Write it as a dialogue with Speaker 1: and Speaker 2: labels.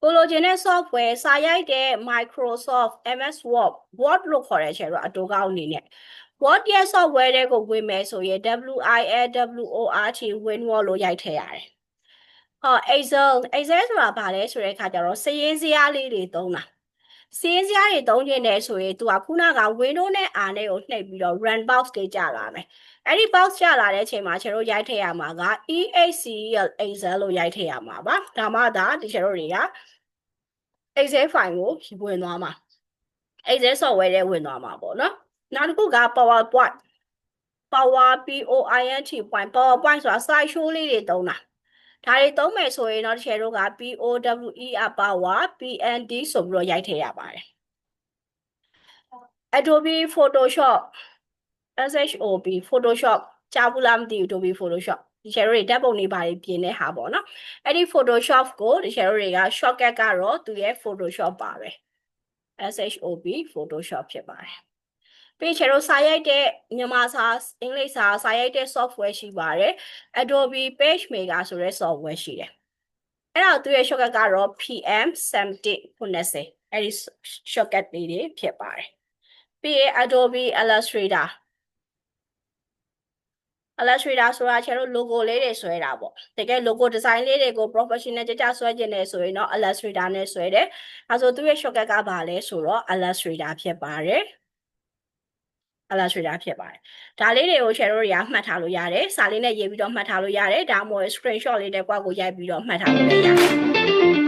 Speaker 1: ကိုလိုချင်တဲ့ software စာရိုက်တဲ့ Microsoft MS Word လို့ခေါ်တဲ့ချေတော့အတူကောင်းအနေနဲ့ Word ရဲ့ software တွေကိုဝင်မယ်ဆိုရင် WILWORD ဝင်ဝလို့ရိုက်ထည့်ရတယ်Excel ဆိုတာဘာလဲဆိုတဲ့အခါကျတော့စာရင်းဇယားလေးတွေသုံးတာစာရင်းဇယားတွေသုံးခြင်းနဲ့ဆိုရင်သူကခုနက Windows နဲ့ R နဲ့ကိုနှိပ်ပြီးတော့ run box တွေကြာလာမယ်အဲ့ဒီ box ကြာလာတဲ့အချိန်မှာကျွန်တော်ရိုက်ထည့်ရမှာက EXCL Excel လို့ရိုက်ထည့်ရမှာပါဒါမှသာဒီကျွန်တော်တွေက Excel file ကိုဝင်သွားမှာ Excel software တွေဝင်သွားမှာပေါ့နော်နောက်တစ်ခုက PowerPoint PowerPoint ဆိုတာ slide show လေးတွေသုံးတာဒါတွေသုံးမယ်ဆိုရင်တော့ဒီတို့က POWER Power PND ဆိုပြီးတော့ရိုက်ထည့်ရပါတယ် Adobe Photoshop SHOP Photoshop ကြားဘူးလားမသိဘူး Adobe Photoshop ဒီချေတို့တွေဓာတ်ပုံတွေပါပြင်တဲ့ဟာပေါ့နော်အဲ့ဒီ Photoshop ကိုဒီချေတို့တွေက shortcut ကတော့သူရဲ့ Photoshop ပါပဲ SHOP Photoshop ဖြစ်ပါတယ်ပြီးချေတို့စာရိုက်တဲ့မြန်မာစာအင်္ဂလိပ်စာရိုက်တဲ့ software ရှိပါတယ် Adobe PageMaker ဆိုတဲ့ software ရှိတယ်အဲ့တော့သူရဲ့ shortcut ကတော့ PM7090 အဲ့ဒီ shortcut လေးတွေဖြစ်ပါတယ်ပြီးရင် Adobe Illustrator ဆိုတာကျတော့ logo လေးတွေဆွဲတာပေါ့တကယ် logo design လေးတွေကို professional ကြဆွဲခြင်းနဲ့ဆိုရင်တော့ Illustrator နဲ့ဆွဲတယ်အဲဆိုသူရဲ့ shortcut ကဘာလဲဆိုတော့ Illustrator ဖြစ်ပါတယ်ဒါလေးတွေကို share တို့တွေကမှတ်ထားလို့ရတယ်စာလေးနဲ့ရေးပြီးတော့မှတ်ထားလို့ရတယ်ဒါမှမဟုတ် screenshot လေးနဲ့ကိုယ့်ကိုရိုက်ပြီးတော့မှတ်ထားလို့လည်းရတယ်